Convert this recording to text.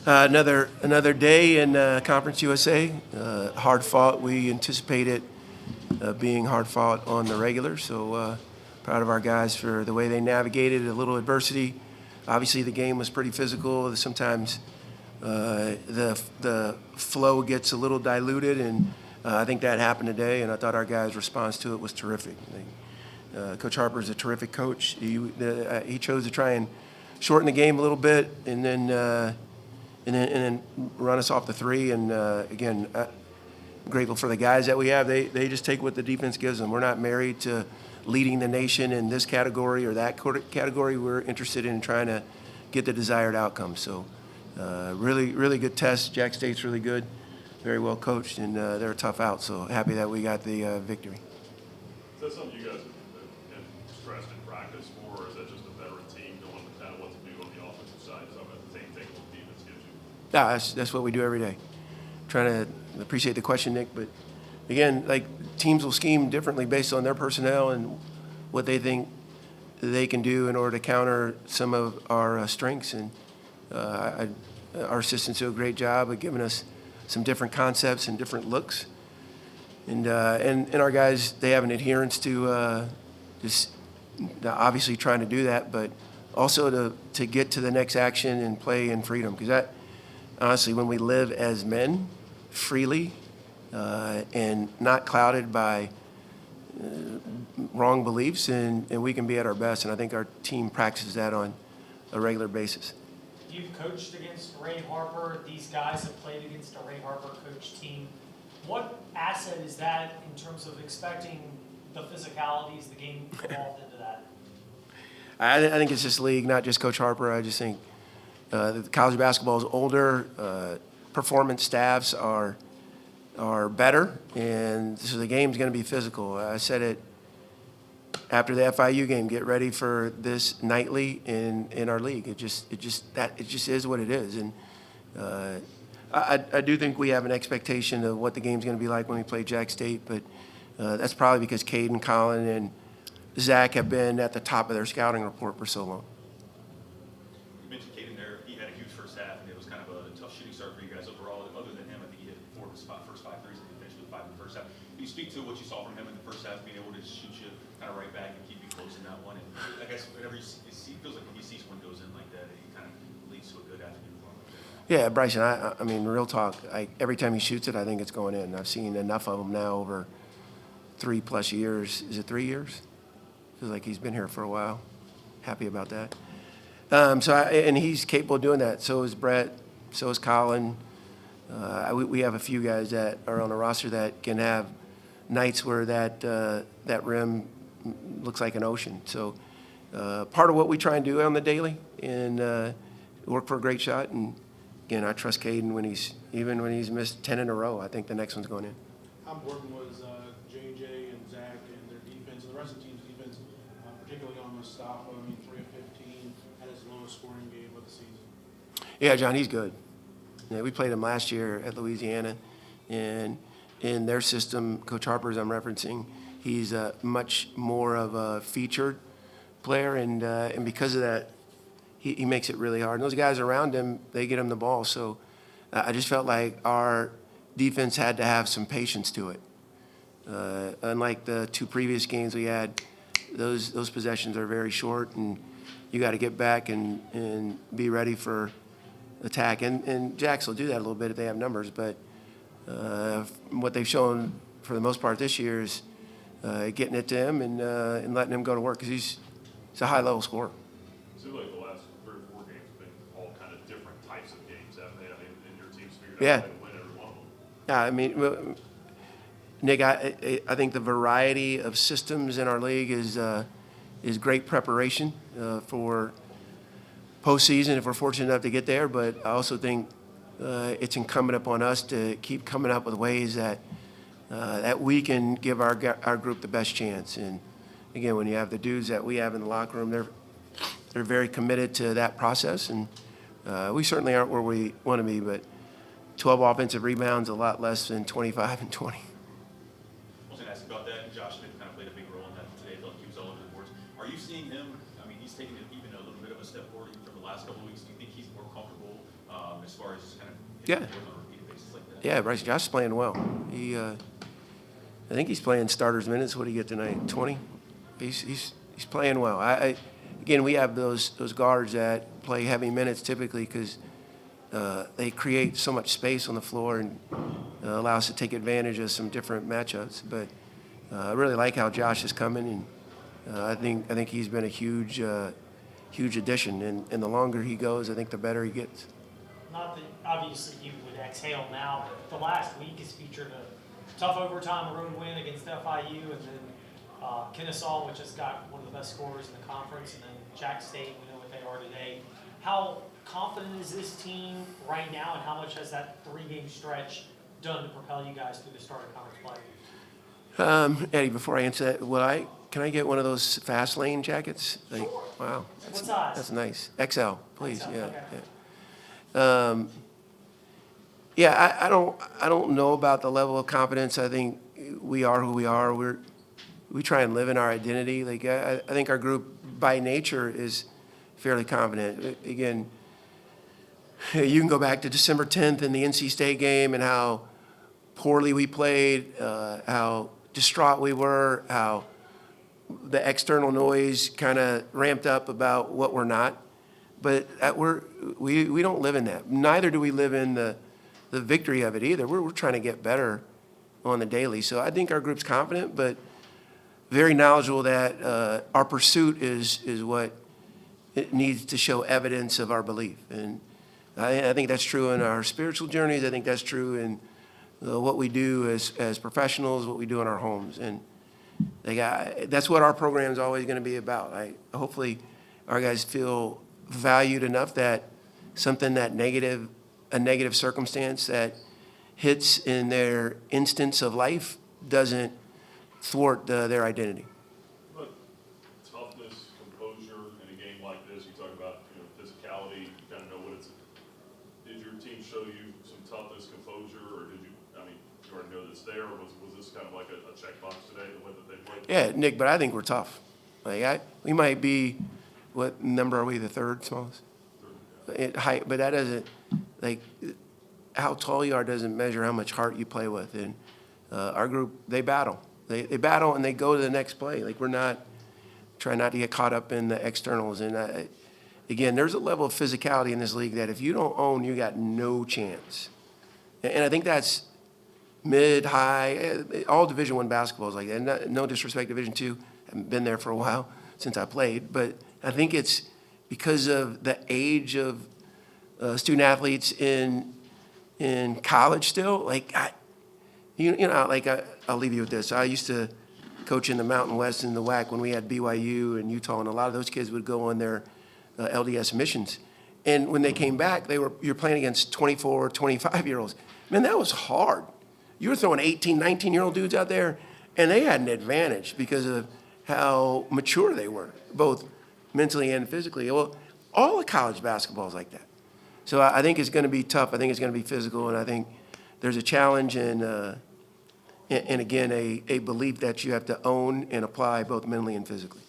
Another day in Conference USA. Hard fought. We anticipated being hard fought on the regular. So proud of our guys for the way they navigated a little adversity. Obviously, the game was pretty physical. Sometimes the flow gets a little diluted, and I think that happened today. And I thought our guys' response to it was terrific. Coach Harper is a terrific coach. He chose to try and shorten the game a little bit, and then run us off the three. And again, grateful for the guys that we have. They just take what the defense gives them. We're not married to leading the nation in this category or that category. We're interested in trying to get the desired outcome. So really good test. Jack State's really good, very well coached, and they're a tough out. So happy that we got the victory. Is that something you guys have stressed in practice more, or is that just a veteran team knowing kind of what to do on the offensive side? Is that the same thing what defense gives you? Yeah, that's what we do every day. Trying to appreciate the question, Nick, but again, like teams will scheme differently based on their personnel and what they think they can do in order to counter some of our strengths. And our assistants do a great job of giving us some different concepts and different looks. And our guys, they have an adherence to just obviously trying to do that, but also to get to the next action and play in freedom. Because that, honestly, when we live as men freely and not clouded by wrong beliefs, and we can be at our best. And I think our team practices that on a regular basis. You've coached against Ray Harper. These guys have played against a Ray Harper coach team. What asset is that in terms of expecting the physicalities, the game evolved into that? I think it's this league, not just Coach Harper. I just think the college basketball is older. Performance staffs are better, and so the game's going to be physical. I said it after the FIU game. Get ready for this nightly in our league. It just is what it is, and I do think we have an expectation of what the game's going to be like when we play Jack State, but that's probably because Caden, Colin, and Zach have been at the top of their scouting report for so long. You mentioned Caden there. He had a huge first half, and it was kind of a tough shooting start for you guys overall. Other than him, I think he hit first five threes, and he finished with 5 in the first half. Can you speak to what you saw from him in the first half, being able to shoot you kind of right back and keep you close in that one? And I guess whenever you see, it feels like when you see someone goes in like that, it kind of leads to a good afternoon for him. Yeah, Bryson, I mean, real talk, every time he shoots it, I think it's going in. I've seen enough of them now over 3+ years. Is it 3 years? Feels like he's been here for a while. Happy about that. And he's capable of doing that. So is Brett. So is Colin. We have a few guys that are on the roster that can have nights where that rim looks like an ocean. So part of what we try and do on the daily and work for a great shot. And again, I trust Caden when he's missed 10 in a row. I think the next one's going in. How important was JJ and Zach and their defense and the rest of the team's defense, particularly on Mustafa? I mean, 3 of 15 had his lowest scoring game of the season. Yeah, John, he's good. Yeah, we played him last year at Louisiana, and in their system, Coach Harper's I'm referencing, he's much more of a featured player, and because of that, he makes it really hard. And those guys around him, they get him the ball. So I just felt like our defense had to have some patience to it. Unlike the 2 previous games we had, those possessions are very short, and you got to get back and be ready for attack. And Jacks will do that a little bit if they have numbers, but what they've shown for the most part this year is getting it to him and letting him go to work because he's a high-level scorer. It seems like the last 3 or 4 games have been all kind of different types of games, haven't they? I mean, and your team's figured out how to win every one of them. Yeah, I mean, Nick, I think the variety of systems in our league is great preparation for postseason if we're fortunate enough to get there. But I also think it's incumbent upon us to keep coming up with ways that we can give our group the best chance. And again, when you have the dudes that we have in the locker room, they're very committed to that process, and we certainly aren't where we want to be. But 12 offensive rebounds, a lot less than 25 and 20. I was going to ask about that, and Josh Smith kind of played a big role in that today. I felt like he was all over the boards. Are you seeing him? I mean, he's taken it even a little bit of a step forward from the last couple of weeks. Do you think he's more comfortable as far as just kind of Yeah. on a repeated basis like that? Yeah, Bryce, Josh is playing well. I think he's playing starters minutes. What did he get tonight? 20? He's playing well. Again, we have those guards that play heavy minutes typically because they create so much space on the floor and allow us to take advantage of some different matchups. But I really like how Josh is coming, and I think he's been a huge addition. And the longer he goes, I think the better he gets. Not that obviously you would exhale now, but the last week has featured a tough overtime road win against FIU, and then Kennesaw, which has got one of the best scorers in the conference, and then Jack State, we know what they are today. How confident is this team right now, and how much has that 3-game stretch done to propel you guys through the start of conference play? Eddie, before I answer that, can I get one of those fast lane jackets? Like, Sure. wow, What size? that's nice. XL, please. XL, Yeah. okay. Yeah. Yeah, I don't know about the level of confidence. I think we are who we are. We try and live in our identity. Like I think our group by nature is fairly confident. Again, you can go back to December 10th in the NC State game and how poorly we played, how distraught we were, how the external noise kind of ramped up about what we're not. But we don't live in that. Neither do we live in the victory of it either. We're trying to get better on the daily. So I think our group's confident, but very knowledgeable that our pursuit is what it needs to show evidence of our belief. And I think that's true in our spiritual journeys. I think that's true in what we do as professionals, what we do in our homes. And that's what our program is always going to be about. Hopefully our guys feel valued enough that a negative circumstance that hits in their instance of life doesn't thwart their identity. But toughness, composure in a game like this, you talk about, physicality, you kind of know what it's. Did your team show you some toughness, composure, or did you already know that's there, or was this kind of like a checkbox today, the way that they played? Yeah, Nick, but I think we're tough. We might be, what number are we, the third smallest? Height, but that doesn't, how tall you are doesn't measure how much heart you play with. And our group, they battle. They battle and they go to the next play. We're not trying not to get caught up in the externals. And again, there's a level of physicality in this league that if you don't own, you got no chance. And I think that's mid, high, all Division I basketball is like that. And no disrespect to Division II. I haven't been there for a while since I played. But I think it's because of the age of student athletes in college still. I'll leave you with this. I used to coach in the Mountain West and the WAC when we had BYU and Utah, and a lot of those kids would go on their LDS missions. And when they came back, you're playing against 24, 25-year-olds. Man, that was hard. You were throwing 18, 19-year-old dudes out there, and they had an advantage because of how mature they were, both mentally and physically. Well, all of college basketball is like that. So I think it's going to be tough. I think it's going to be physical, and I think there's a challenge and again, a belief that you have to own and apply both mentally and physically.